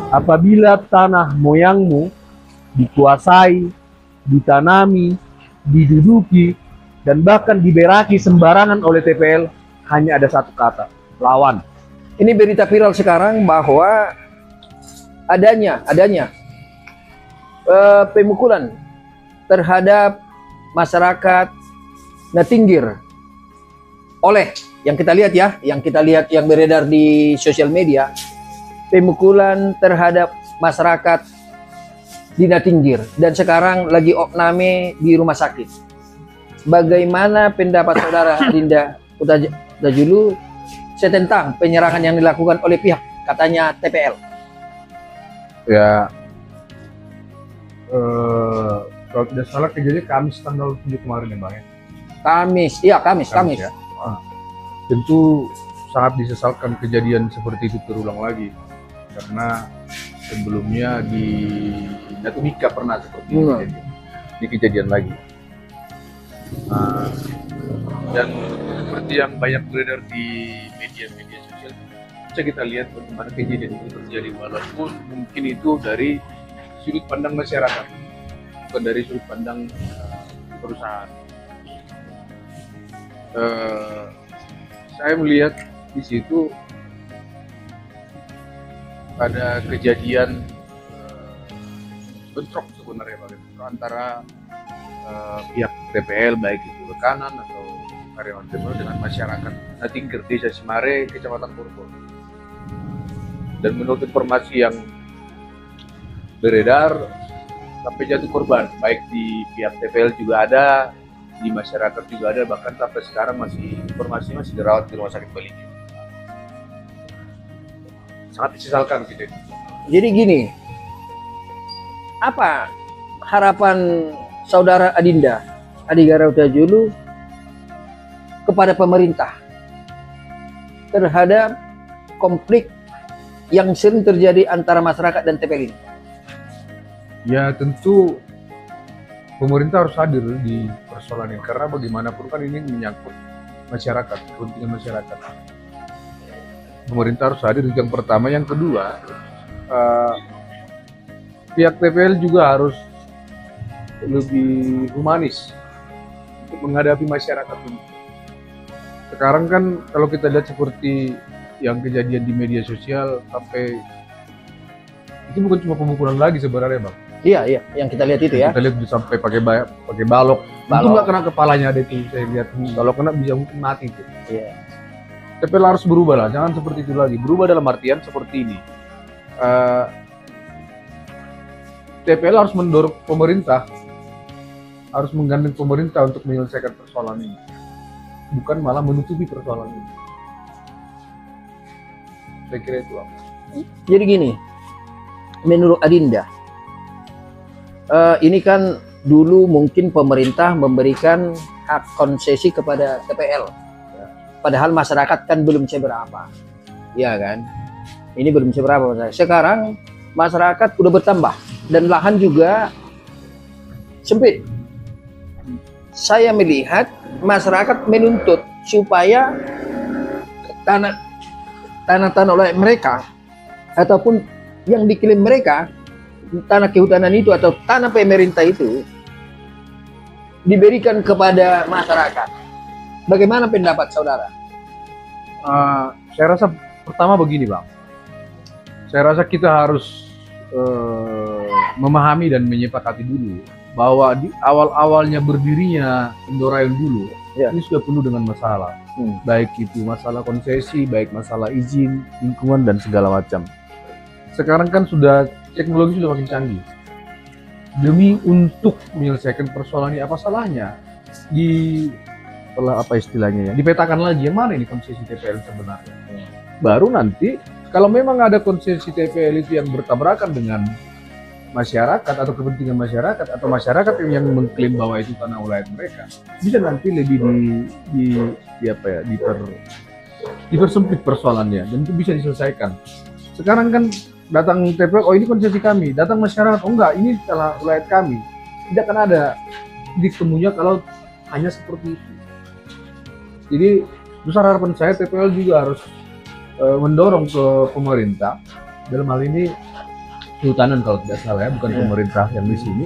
Apabila tanah moyangmu dikuasai, ditanami, diduduki, dan bahkan diberaki sembarangan oleh TPL, hanya ada satu kata, lawan. Ini berita viral sekarang bahwa adanya pemukulan terhadap masyarakat Natinggir oleh yang kita lihat yang beredar di sosial media, pemukulan terhadap masyarakat di Natinggir dan sekarang lagi opname di rumah sakit. Bagaimana pendapat saudara Adinda Utajulu tentang penyerangan yang dilakukan oleh pihak katanya TPL? Ya, kalau tidak salah kejadian Kamis tanggal 7 kemarin ya Bang ya? Kamis. Ya. Tentu sangat disesalkan kejadian seperti itu terulang lagi, karena sebelumnya di Natubika pernah seperti itu di kejadian lagi. Dan seperti yang banyak beredar di media sosial, bisa kita lihat bagaimana kejadian itu terjadi, walaupun mungkin itu dari sudut pandang masyarakat, bukan dari sudut pandang perusahaan. Saya melihat di situ ada kejadian bentrok sebenarnya antara pihak TPL, baik itu rekanan atau karyawan TPL dengan masyarakat Natinggir, Desa Simare, Kecamatan Purwo. Dan menurut informasi yang beredar, sampai jatuh korban, baik di pihak TPL juga ada, di masyarakat juga ada, bahkan sampai sekarang informasinya masih dirawat di rumah sakit Baligi. Sangat disesalkan gitu. Jadi gini, apa harapan saudara Adinda Utajulu kepada pemerintah terhadap konflik yang sering terjadi antara masyarakat dan TPL ini? Ya tentu pemerintah harus hadir di persoalan ini, karena bagaimanapun kan ini menyangkut masyarakat, kepentingan masyarakat. Pemerintah harus hadir yang pertama. Yang kedua, pihak TPL juga harus lebih humanis untuk menghadapi masyarakat ini. Sekarang kan kalau kita lihat seperti yang kejadian di media sosial, sampai itu bukan cuma pemukulan lagi sebenarnya Bang. Iya, yang kita lihat itu ya. Kita lihat sampai pakai balok. Itu nggak kena kepalanya ada itu, saya lihat. Kalau kena bisa mungkin mati itu. Iya. TPL harus berubah lah, jangan seperti itu lagi. Berubah dalam artian seperti ini. TPL harus mendorong pemerintah, harus menggandeng pemerintah untuk menyelesaikan persoalan ini, bukan malah menutupi persoalan ini. Saya kira itu. Jadi gini, menurut Adinda, ini kan dulu mungkin pemerintah memberikan hak konsesi kepada TPL, padahal masyarakat kan belum seberapa, ya kan? Ini belum seberapa. Sekarang masyarakat udah bertambah dan lahan juga sempit. Saya melihat masyarakat menuntut supaya tanah-tanah oleh mereka ataupun yang diklaim mereka, tanah kehutanan itu atau tanah pemerintah itu diberikan kepada masyarakat. Bagaimana pendapat saudara? Saya rasa pertama begini Bang, saya rasa kita harus memahami dan menyepakati dulu bahwa di awal-awalnya berdirinya Indorayon dulu ini sudah penuh dengan masalah, baik itu masalah konsesi, baik masalah izin, lingkungan dan segala macam. Sekarang kan teknologi sudah makin canggih. Demi untuk menyelesaikan persoalan ini, apa salahnya setelah apa istilahnya ya, dipetakan lagi yang mana ini konsesi TPL sebenarnya. Baru nanti kalau memang ada konsesi TPL itu yang bertabrakan dengan masyarakat atau kepentingan masyarakat atau masyarakat yang mengklaim bahwa itu tanah wilayah mereka, bisa nanti lebih dipersempit persoalannya dan itu bisa diselesaikan. Sekarang kan datang TPL, oh ini konsesi kami, datang masyarakat, oh enggak, ini tanah wilayah kami. Tidak akan ada ditemunya kalau hanya seperti itu. Jadi besar harapan saya TPL juga harus mendorong ke pemerintah, dalam hal ini kehutanan kalau tidak salah ya, bukan pemerintah yang di sini,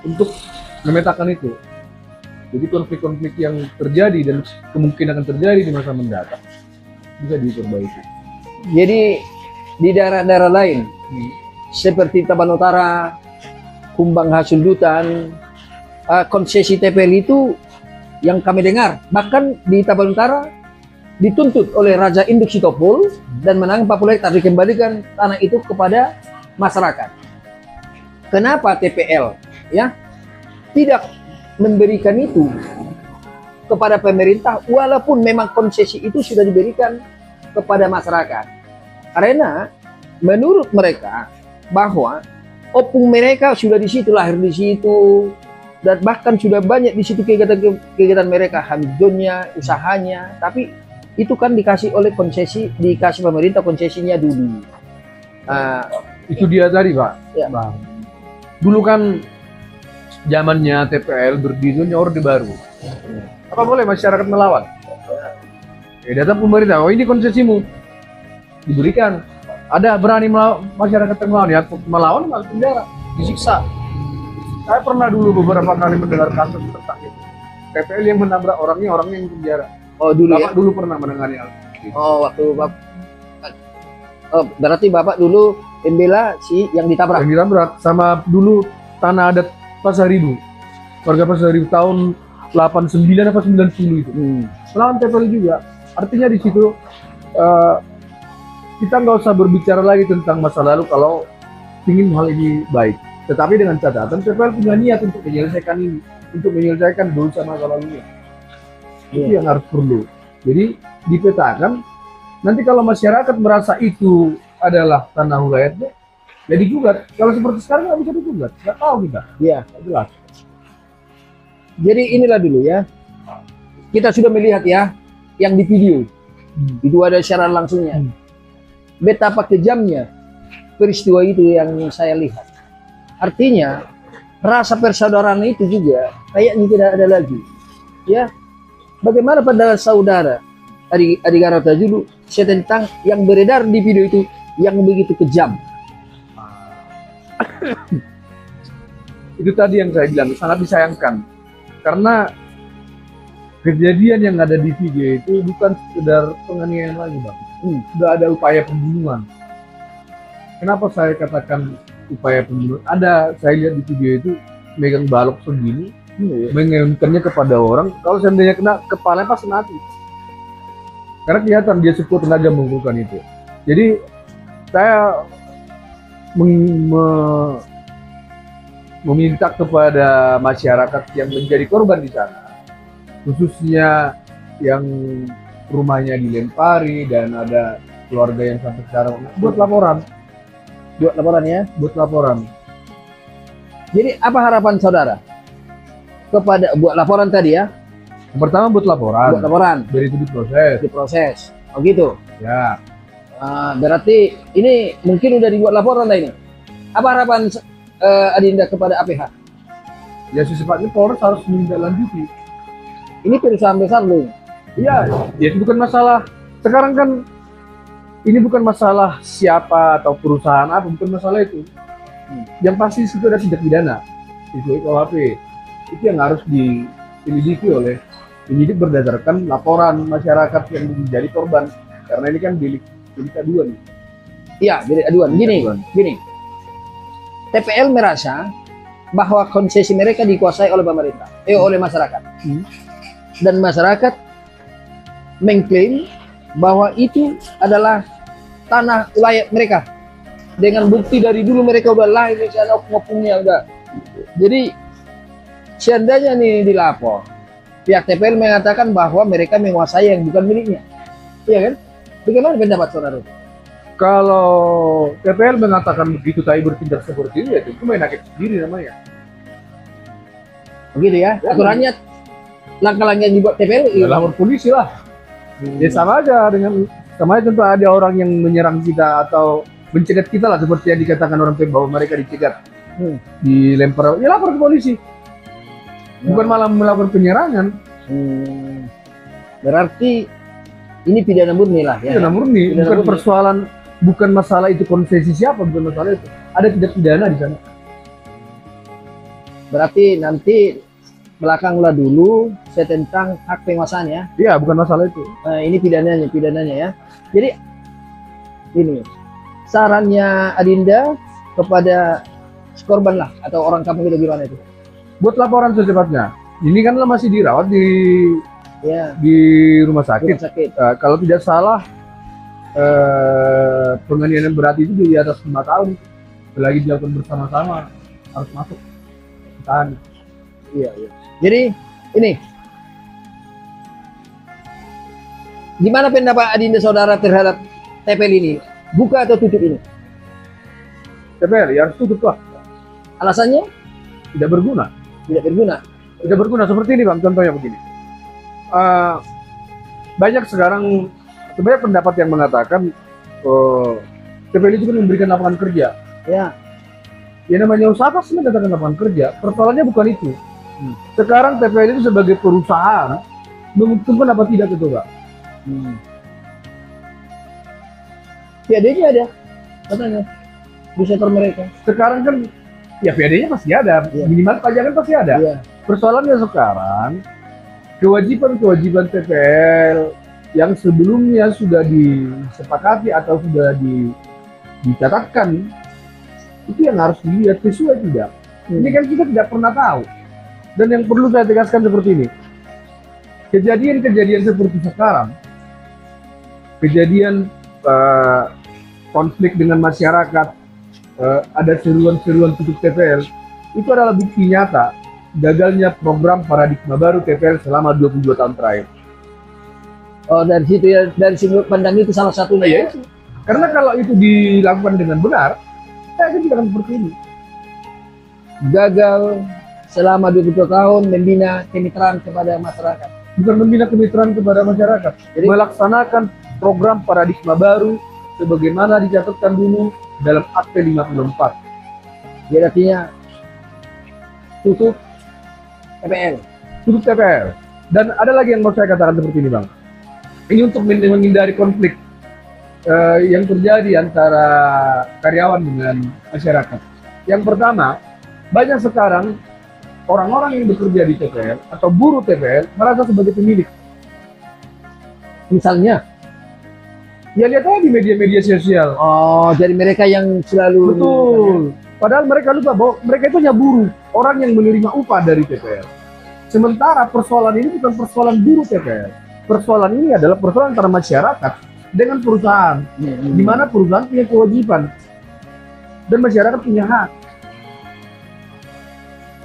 untuk memetakan itu. Jadi konflik-konflik yang terjadi dan kemungkinan akan terjadi di masa mendatang bisa diperbaiki. Jadi di daerah-daerah lain seperti Taban Utara, Kumbang Hasundutan, konsesi TPL itu yang kami dengar, bahkan di Taban Utara dituntut oleh Raja Induk Sitopul dan menang 40 hektar dikembalikan tanah itu kepada masyarakat. Kenapa TPL ya tidak memberikan itu kepada pemerintah walaupun memang konsesi itu sudah diberikan kepada masyarakat? Karena menurut mereka bahwa opung mereka sudah di situ, lahir di situ, dan bahkan sudah banyak di situ kegiatan mereka, hamilnya, usahanya, tapi itu kan dikasih oleh konsesi, dikasih pemerintah konsesinya dulu. Itu dia tadi Pak. Ya. Bang. Dulu kan zamannya TPL berdiri Orde Baru. Apa boleh masyarakat melawan? Datang pemerintah, oh ini konsesimu, diberikan. Ada berani masyarakat yang melawan, ya melawan masuk penjara, disiksa. Saya pernah dulu beberapa kali mendengar kasus tentang itu. TPL yang menabrak orangnya yang penjara. Oh dulu Bapak ya? dulu pernah menangani hal itu. Oh waktu Bapak, berarti Bapak dulu membela si yang ditabrak? Yang ditabrak sama dulu tanah adat Pasaribu. Warga Pasaribu tahun 89 apa 90 itu. Melawan TPL juga. Artinya di situ kita nggak usah berbicara lagi tentang masa lalu kalau ingin hal ini baik. Tetapi dengan catatan TPL punya niat untuk menyelesaikan ini, untuk menyelesaikan dosa masa lalunya. Itu yang harus perlu. Jadi dipetakan. Nanti kalau masyarakat merasa itu adalah tanah wilayahnya, ya digugat. Kalau seperti sekarang nggak bisa digugat, nggak tahu kita. Iya, Jelas. jadi inilah dulu ya. Kita sudah melihat ya, yang di video. Itu ada siaran langsungnya. Betapa kejamnya peristiwa itu yang saya lihat. Artinya rasa persaudaraan itu juga kayaknya tidak ada lagi. Ya, bagaimana pada saudara Adi Garota dulu tentang yang beredar di video itu yang begitu kejam. Itu tadi yang saya bilang sangat disayangkan karena kejadian yang ada di video itu bukan sekedar penganiayaan lagi Bang. Sudah ada upaya pembunuhan. Kenapa saya katakan upaya pembunuhan? Ada, saya lihat di video itu megang balok segini, mengeunkannya kepada orang. Kalau seandainya kena kepala pasti mati. Karena kelihatan dia sekuat tenaga mengumpulkan itu. Jadi saya meminta kepada masyarakat yang menjadi korban di sana, khususnya yang rumahnya dilempari dan ada keluarga yang sampai sekarang, buat laporan ya, buat laporan. Jadi apa harapan saudara kepada buat laporan tadi ya? Yang pertama buat laporan. Dari itu diproses. Oh gitu. Ya. Berarti ini mungkin udah dibuat laporan lah ini. Apa harapan Adinda kepada APH? Ya secepatnya Polres harus menindaklanjuti. Ini perusahaan besar loh. Iya, ya itu bukan masalah. Sekarang kan ini bukan masalah siapa atau perusahaan apa, bukan masalah itu. Yang pasti itu ada tindak pidana. Itu KUHP. Itu yang harus diselidiki oleh penyidik berdasarkan laporan masyarakat yang menjadi korban. Karena ini kan delik aduan. Iya, delik aduan. Gini. TPL merasa bahwa konsesi mereka dikuasai oleh pemerintah, oleh masyarakat. Dan masyarakat mengklaim bahwa itu adalah tanah wilayah mereka dengan bukti dari dulu mereka udah lahir di sana, ngopungnya udah. Jadi seandainya nih dilapor Pihak TPL mengatakan bahwa mereka menguasai yang bukan miliknya. Iya kan? Bagaimana pendapat saudara? Kalau TPL mengatakan begitu tapi bertindak seperti itu, ya itu main hakim sendiri namanya. Begitu ya? Aturannya langkah-langkah yang dibuat TPL Ya, lapor polisi lah. Ya sama aja dengan tentu ada orang yang menyerang kita atau mencegat kita lah, seperti yang dikatakan orang tua bahwa mereka dicegat, dilempar, ya lapor ke polisi. Bukan malah melakukan penyerangan. Berarti ini pidana murni lah ya. Pidana murni, bukan persoalan, bukan masalah itu konsesi siapa, bukan masalah itu. Ada tindak pidana di sana. Berarti nanti belakanglah dulu saya tentang hak penguasaan ya. Iya, bukan masalah itu. Nah, ini pidananya ya. Jadi ini sarannya Adinda kepada korban lah atau orang kampung itu gimana itu? Buat laporan secepatnya. Ini kan masih dirawat di rumah sakit. Kalau tidak salah penganiayaan berat itu di atas 5 tahun. Lagi dilakukan bersama-sama, harus masuk tahan. Iya. Jadi ini gimana pendapat Adinda saudara terhadap TPL ini? Buka atau tutup ini? TPL ya harus tutup lah. Alasannya? Tidak berguna. Tidak berguna seperti ini Bang, contohnya begini. Banyak sekarang sebenarnya pendapat yang mengatakan TPL itu kan memberikan lapangan kerja. Ya. Ya namanya usaha pasti mendatangkan lapangan kerja. Persoalannya bukan itu. Sekarang TPL itu sebagai perusahaan menguntungkan apa tidak itu Pak? PAD-nya ada katanya di sektor mereka. Sekarang kan ya PAD-nya pasti ada, minimal pajakan pasti ada. Persoalannya sekarang kewajiban TPL yang sebelumnya sudah disepakati atau sudah dicatatkan itu yang harus dilihat sesuai tidak. Ini kan kita tidak pernah tahu. Dan yang perlu saya tegaskan seperti ini, kejadian seperti sekarang, kejadian konflik dengan masyarakat, ada seruan-seruan tutup TPL, itu adalah bukti nyata gagalnya program paradigma baru TPL selama 22 tahun terakhir. Oh, dari situ ya, dari sudut pandang itu salah satunya. Ya. Karena kalau itu dilakukan dengan benar, saya tidak akan seperti ini. Gagal selama 22 tahun membina kemitraan kepada masyarakat. Bukan membina kemitraan kepada masyarakat, jadi melaksanakan program paradigma baru sebagaimana dicatatkan dulu dalam Akte 54. Jadi artinya tutup TPL. Tutup TPL. Dan ada lagi yang mau saya katakan seperti ini Bang. Ini untuk menghindari konflik yang terjadi antara karyawan dengan masyarakat. Yang pertama, banyak sekarang orang-orang yang bekerja di TPL atau buruh TPL merasa sebagai pemilik. Misalnya? Ya lihat aja di media-media sosial. Oh, jadi mereka yang selalu... Betul. Padahal mereka lupa bahwa mereka itu hanya buruh, orang yang menerima upah dari TPL. Sementara persoalan ini bukan persoalan buruh TPL. Persoalan ini adalah persoalan antara masyarakat dengan perusahaan. Di mana perusahaan punya kewajiban dan masyarakat punya hak.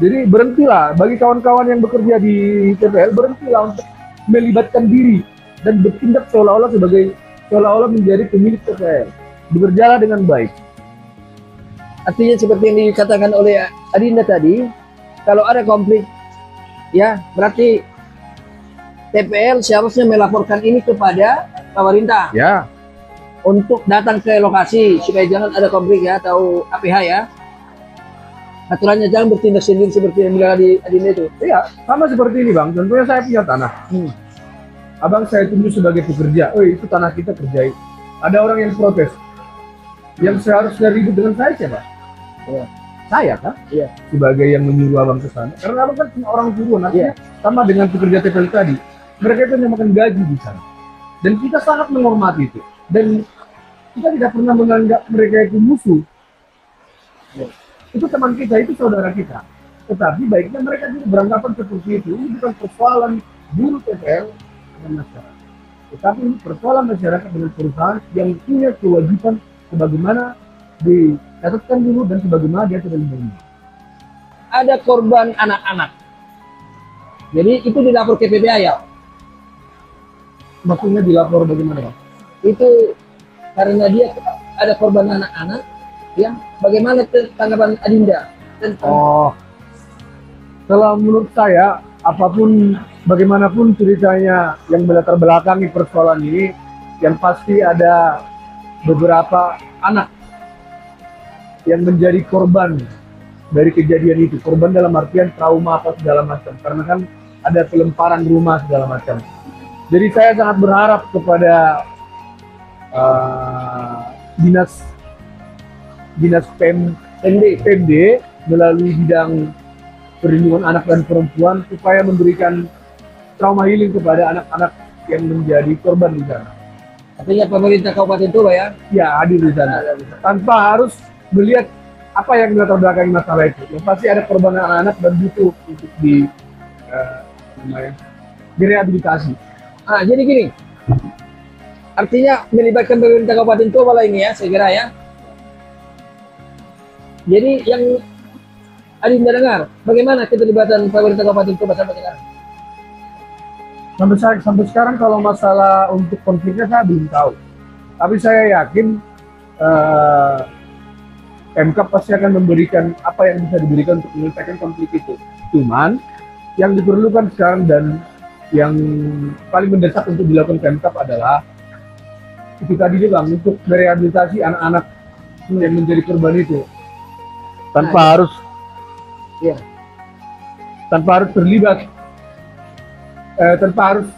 Jadi berhentilah, bagi kawan-kawan yang bekerja di TPL, berhentilah untuk melibatkan diri dan bertindak seolah-olah menjadi pemilik TPL. Bekerjalah dengan baik. Artinya seperti yang dikatakan oleh Adinda tadi, kalau ada konflik, ya berarti TPL seharusnya melaporkan ini kepada pemerintah. Ya. Untuk datang ke lokasi supaya jangan ada konflik ya, atau APH ya. Aturannya jangan bertindak sendiri seperti yang bilang Adinda itu. Iya, sama seperti ini Bang. Contohnya saya punya tanah. Abang saya tunjuk sebagai pekerja. Oh itu tanah kita kerjai. Ada orang yang protes. Yang seharusnya ribut dengan saya siapa? Ya. Saya kan? Iya. Sebagai yang menyuruh abang ke sana. Karena abang kan cuma orang suruhan. Artinya sama dengan pekerja TPL tadi. Mereka itu hanya makan gaji di sana. Dan kita sangat menghormati itu. Dan kita tidak pernah menganggap mereka itu musuh. Itu teman kita, itu saudara kita. Tetapi baiknya mereka juga beranggapan seperti itu. Ini bukan persoalan buruh TPL dengan masyarakat. Tetapi ini persoalan masyarakat dengan perusahaan yang punya kewajiban sebagaimana dicatatkan dulu dan sebagaimana dia tidak menerima. Ada korban anak-anak. Jadi itu dilapor ke PPA ya? Maksudnya dilapor bagaimana, Pak? Itu karena dia ada korban anak-anak, ya. Bagaimana tanggapan Adinda? Oh, kalau menurut saya, apapun bagaimanapun ceritanya yang melatar belakangi persoalan ini, yang pasti ada beberapa anak yang menjadi korban dari kejadian itu. Korban dalam artian trauma atau segala macam, karena kan ada pelemparan rumah segala macam. Jadi saya sangat berharap kepada dinas PMD melalui bidang perlindungan anak dan perempuan supaya memberikan trauma healing kepada anak-anak yang menjadi korban di sana. Artinya pemerintah Kabupaten Toba ya? Ya, hadir di sana. Tanpa harus melihat apa yang melatar belakangi masalah itu. Yang pasti ada korban anak-anak dan butuh untuk direhabilitasi. Ah, jadi gini, artinya melibatkan pemerintah Kabupaten Toba lah ini ya, saya kira ya. Jadi yang Adinda dengar, bagaimana keterlibatan pemerintah Kabupaten Toba sampai sekarang? Sampai sekarang kalau masalah untuk konfliknya saya belum tahu. Tapi saya yakin Pemkab pasti akan memberikan apa yang bisa diberikan untuk menyelesaikan konflik itu. Cuman yang diperlukan sekarang dan yang paling mendesak untuk dilakukan Pemkab adalah itu tadi Bang, untuk merehabilitasi anak-anak yang menjadi korban itu tanpa harus terlibat, tanpa harus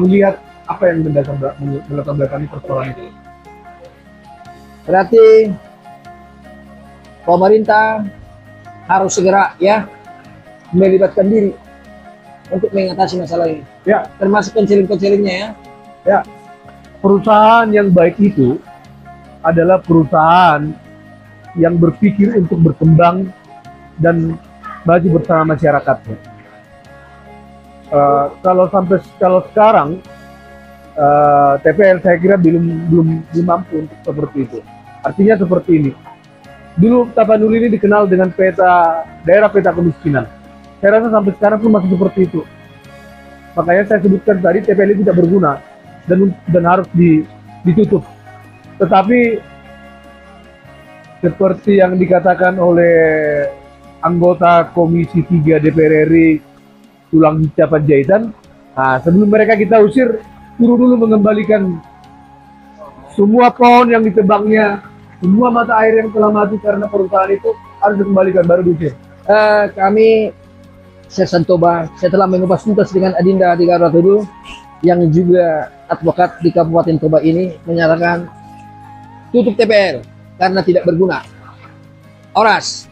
melihat apa yang melatar belakangi persoalan itu. Berarti pemerintah harus segera ya melibatkan diri untuk mengatasi masalah ini. Ya, termasuk konseling-konselingnya ya. Ya, perusahaan yang baik itu adalah perusahaan yang berpikir untuk berkembang dan maju bersama masyarakatnya. Kalau sekarang TPL saya kira belum mampu untuk seperti itu. Artinya seperti ini. Dulu Tapanuli ini dikenal dengan daerah peta kemiskinan. Saya rasa sampai sekarang pun masih seperti itu. Makanya saya sebutkan tadi TPL ini tidak berguna dan harus ditutup. Tetapi seperti yang dikatakan oleh anggota Komisi 3 DPR RI Tulang Hinca Panjaitan, nah, sebelum mereka kita usir, suruh dulu mengembalikan semua pohon yang ditebangnya, semua mata air yang telah mati karena perusahaan itu harus dikembalikan, baru diusir. Kami Sersan Toba setelah mengupas tuntas dengan Adinda Atiqah Ratudu yang juga advokat di Kabupaten Toba ini menyatakan tutup TPL karena tidak berguna. Oras.